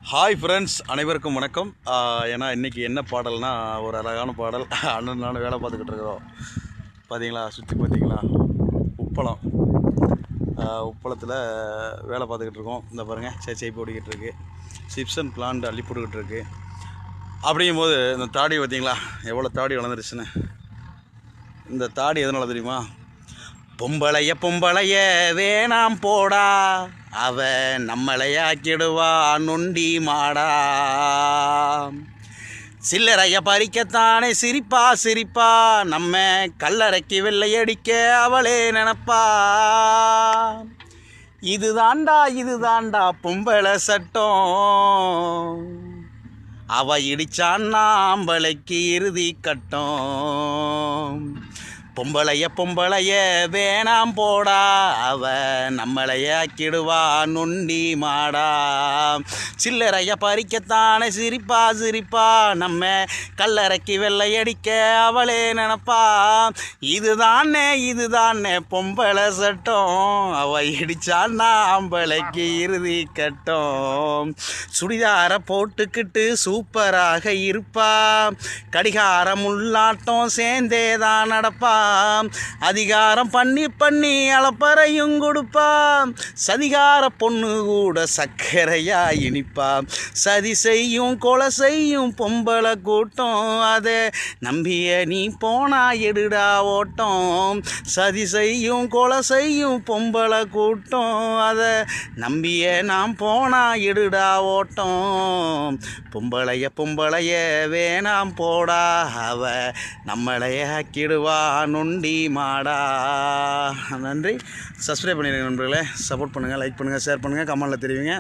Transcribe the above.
Hi friends, அனைவருக்கும் வணக்கம். ஏன்னா இன்றைக்கி என்ன பாடல்னா, ஒரு அழகான பாடல். அண்ணன் நானும் வேலை பார்த்துக்கிட்டு இருக்கிறோம். பார்த்தீங்களா, சுற்றி பார்த்தீங்களா, உப்பளம். உப்பளத்தில் வேலை பார்த்துக்கிட்டு இருக்கோம். இந்த பாருங்கள், சேச்சை போட்டுக்கிட்டு இருக்கு. சிப்சன் பிளான்ட் அள்ளி போட்டுக்கிட்டு இருக்கு. அப்படிங்கும்போது இந்த தாடி பார்த்தீங்களா, எவ்வளோ தாடி வளர்ந்துருச்சுன்னு. இந்த தாடி எதனால் தெரியுமா? பொம்பளைய வேணாம் போடா, அவ நம்மளையாக்கிடுவா நொண்டி மாடா. சில்லறைய பறிக்கத்தானே சிரிப்பா, நம்ம கல்லறைக்கு வெள்ளையடிக்க அவளே நினப்பா. இதுதாண்டா பொம்பளை சட்டம், அவ இடிச்சான்னா ஆம்பளைக்கு இறுதி கட்டம். பொம்பளைய வேணாம் போடா, அவ நம்மளையாக்கிடுவா நொண்டி மாடா. சில்லறைய பறிக்கத்தானே சிரிப்பா, நம்ம கல்லறைக்கு வெள்ளையடிக்க அவளே நினப்பா. இதுதானே பொம்பளை சட்டம், அவ இடிச்சான்னா ஆம்பளைக்கு இறுதி கட்டம். சுடிதார போட்டுக்கிட்டு சூப்பராக இருப்பா, கடிகாரம் உள்ளாட்டம் சேர்ந்தேதான் நடப்பா. அதிகாரம் பண்ணி அளப்பறையும் கொடுப்பா, சதிகார பொண்ணு கூட சக்கரையா இனிப்பா. சதி செய்யும் கொலை செய்யும் பொம்பளை கூட்டம், அதை நம்பிய நீ போனா எடுடா ஓட்டம். சதி செய்யும் கொலை செய்யும் பொம்பளை கூட்டம், அதை நம்பிய நாம் போனா எடுடா ஓட்டம். பொம்பளைய வேணாம் போடா, அவ நம்மளைய ஆக்கிடுவா நொண்டி மாடா. நன்றி. சப்ஸ்கிரைப் பண்ணிடுங்க நண்பர்களே. சப்போர்ட் பண்ணுங்கள், லைக் பண்ணுங்கள், ஷேர் பண்ணுங்கள், கமெண்டில் தெரிவிங்க.